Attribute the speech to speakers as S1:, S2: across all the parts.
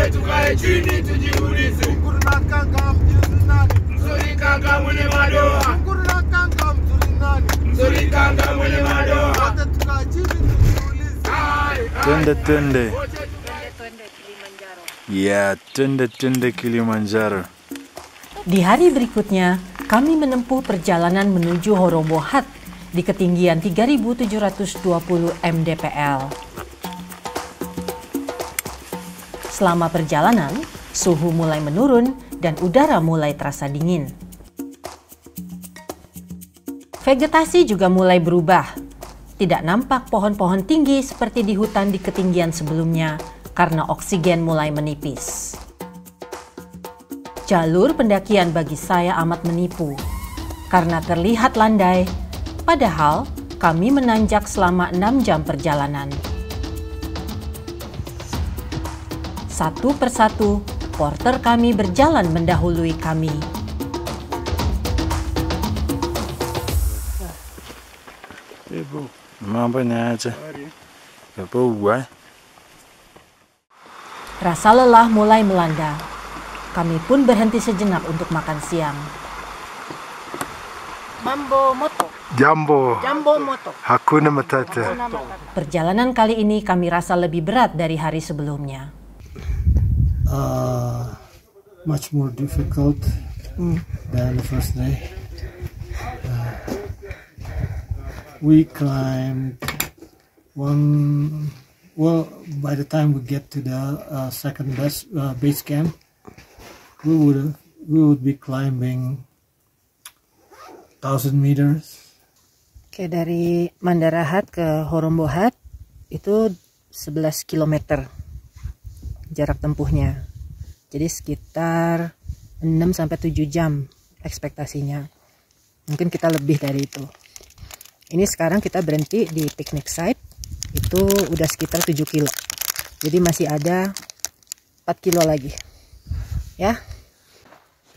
S1: wote tukae chini tujiulize,
S2: Mkuru na kanga mzuri nani?
S1: mzuri kanga mwenye madoa,
S2: Mkuru na kanga mzuri nani?
S1: mzuri kanga mwenye madoa.
S2: Wote tukae chini tujiulize.
S3: Twende twende. Ya, twende Kilimanjaro.
S4: Di hari berikutnya, kami menempuh perjalanan menuju Horombohat di ketinggian 3.720 mdpl. Selama perjalanan, suhu mulai menurun dan udara mulai terasa dingin. Vegetasi juga mulai berubah. Tidak nampak pohon-pohon tinggi seperti di hutan di ketinggian sebelumnya karena oksigen mulai menipis. Jalur pendakian bagi saya amat menipu karena terlihat landai, padahal kami menanjak selama 6 jam perjalanan. Satu persatu, porter kami berjalan mendahului kami.
S3: Ibu, mampanya aja. Gak apa-apa.
S4: Rasa lelah mulai melanda. Kami pun berhenti sejenak untuk makan siang. Mambo moto.
S2: Jambo.
S4: Jambo moto.
S2: Hakuna Matata.
S4: Perjalanan kali ini kami rasa lebih berat dari hari sebelumnya.
S5: Much more difficult than the first day. We climbed by the time we get to the second base camp, we would be climbing 1,000 meters.
S4: Oke, dari Mandarahat ke Horombohat itu 11 km jarak tempuhnya. Jadi sekitar 6-7 jam ekspektasinya. Mungkin kita lebih dari itu. Ini sekarang kita berhenti di picnic site. Itu udah sekitar 7 kilo. Jadi masih ada 4 kilo lagi. Ya.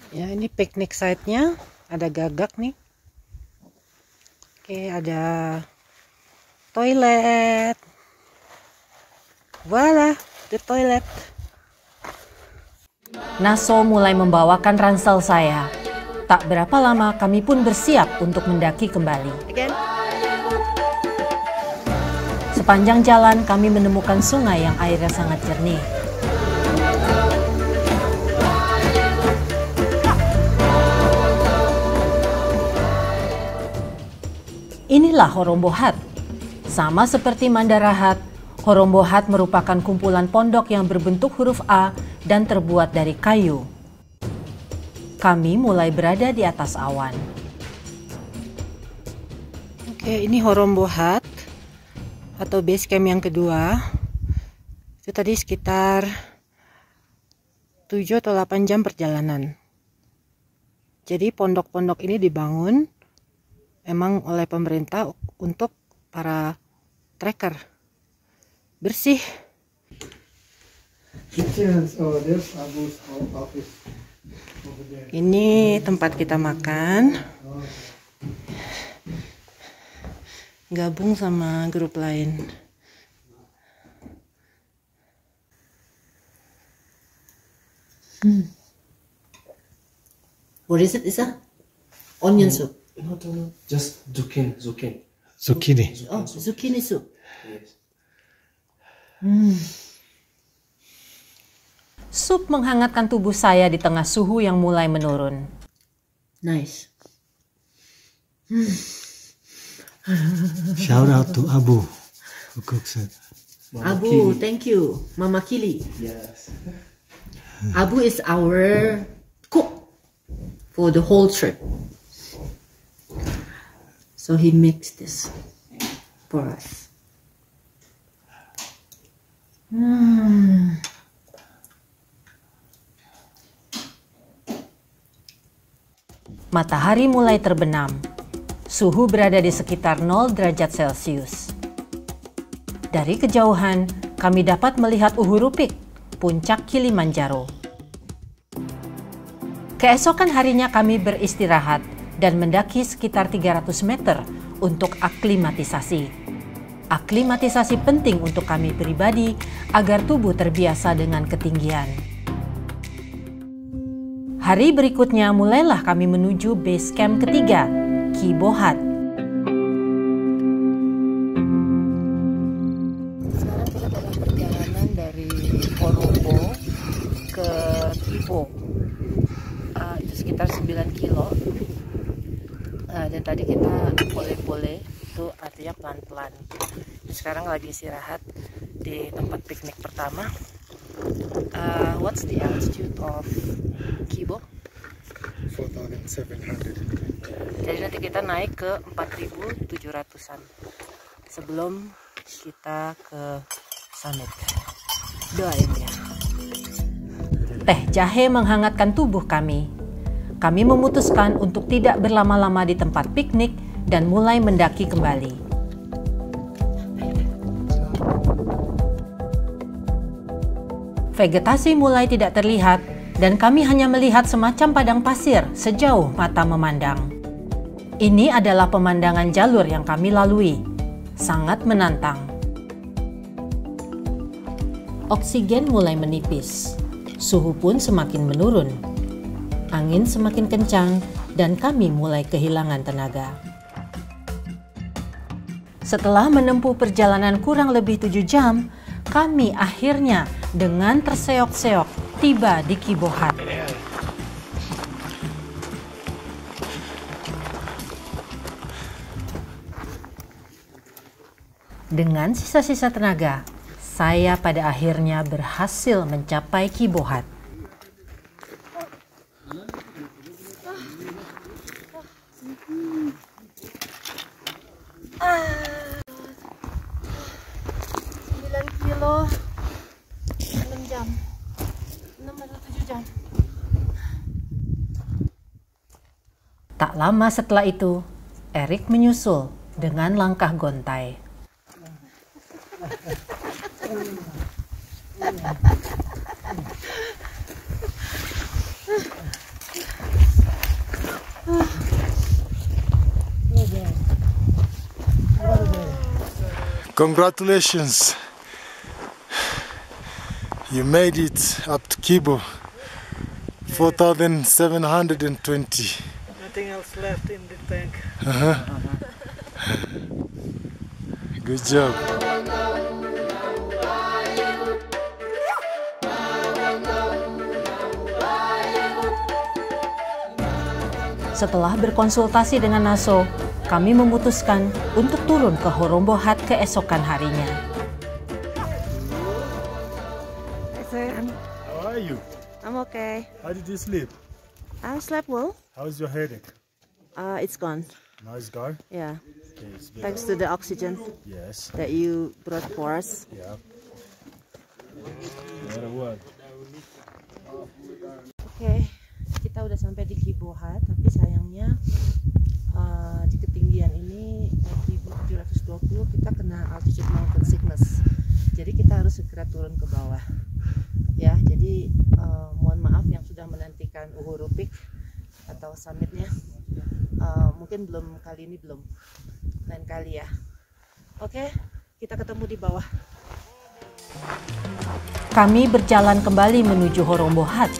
S4: Ya, ini picnic site-nya ada gagak nih. Oke, ada toilet. Voila, the toilet. Naso mulai membawakan ransel saya. Tak berapa lama kami pun bersiap untuk mendaki kembali. Sepanjang jalan kami menemukan sungai yang airnya sangat jernih. Inilah Horombohat. Sama seperti Mandarahat, Horombohat merupakan kumpulan pondok yang berbentuk huruf A dan terbuat dari kayu. Kami mulai berada di atas awan. Oke, ini Horombohat atau base camp yang kedua. Itu tadi sekitar 7 atau 8 jam perjalanan. Jadi pondok-pondok ini dibangun emang oleh pemerintah untuk para trekker. Bersih. Ini tempat kita makan. Gabung sama grup lain.
S6: What is it, Isa? Onion soup.
S7: No, just zucchini.
S6: Oh, zucchini soup.
S7: Yes.
S4: Sup menghangatkan tubuh saya di tengah suhu yang mulai menurun.
S6: Nice.
S5: Shout out to Abu who cooks it.
S6: Abu, thank you. Mama Kili.
S7: Yes.
S6: Abu is our cook for the whole trip. So he makes this for us.
S4: Matahari mulai terbenam. Suhu berada di sekitar 0 derajat Celcius. Dari kejauhan, kami dapat melihat Uhurupik, puncak Kilimanjaro. Keesokan harinya kami beristirahat dan mendaki sekitar 300 meter untuk aklimatisasi. Aklimatisasi penting untuk kami pribadi agar tubuh terbiasa dengan ketinggian. Hari berikutnya mulailah kami menuju base camp ketiga, Kibo Hut. Sekarang kita dalam perjalanan dari Horombo ke Kibo. Itu sekitar 9 kilo. Dan tadi kita boleh-boleh, itu artinya pelan-pelan. Sekarang lagi istirahat di tempat piknik pertama. What's the altitude of Kibo?
S2: 4,700.
S4: Jadi nanti kita naik ke 4.700-an sebelum kita ke summit. Doain ya. Teh jahe menghangatkan tubuh kami. Kami memutuskan untuk tidak berlama-lama di tempat piknik dan mulai mendaki kembali. Vegetasi mulai tidak terlihat dan kami hanya melihat semacam padang pasir sejauh mata memandang. Ini adalah pemandangan jalur yang kami lalui. Sangat menantang. Oksigen mulai menipis. Suhu pun semakin menurun. Angin semakin kencang dan kami mulai kehilangan tenaga. Setelah menempuh perjalanan kurang lebih 7 jam, kami akhirnya dengan terseok-seok tiba di Kibo Hut. Dengan sisa-sisa tenaga, saya pada akhirnya berhasil mencapai Kibo Hut. Kilo 6 jam 6 atau 7 jam. Tak lama setelah itu Erik menyusul dengan langkah gontai.
S2: Congratulations! You made it up to Kibo. 4,720.
S5: Nothing else left in the tank.
S2: Good job.
S4: Setelah berkonsultasi dengan Naso, kami memutuskan untuk turun ke Horombo Hut keesokan harinya.
S2: How are you?
S8: I'm okay.
S2: How did you sleep?
S8: I slept well.
S2: How's your headache?
S8: It's gone.
S2: Now it's gone?
S8: Yeah.
S2: Okay, it's better.
S8: Thanks to the oxygen
S2: Yes.
S8: that you brought for us.
S2: Yeah. Matter what?
S4: Oke, kita udah sampai di Kibo Hut, tapi sayangnya di ketinggian ini 4.720 kita kena altitude mountain sickness. Jadi kita harus segera turun ke bawah. Ya, jadi mohon maaf yang sudah menantikan Uhuru Peak atau summitnya. Mungkin belum kali ini, belum, lain kali ya. Oke, kita ketemu di bawah. Kami berjalan kembali menuju Horombo Hut.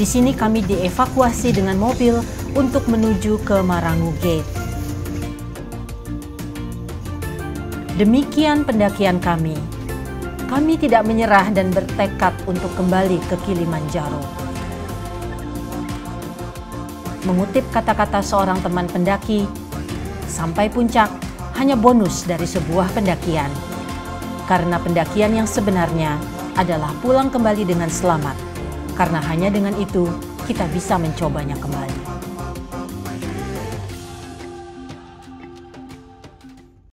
S4: Di sini kami dievakuasi dengan mobil untuk menuju ke Marangu Gate. Demikian pendakian kami. Kami tidak menyerah dan bertekad untuk kembali ke Kilimanjaro. Mengutip kata-kata seorang teman pendaki, sampai puncak hanya bonus dari sebuah pendakian. Karena pendakian yang sebenarnya adalah pulang kembali dengan selamat. Karena hanya dengan itu kita bisa mencobanya kembali.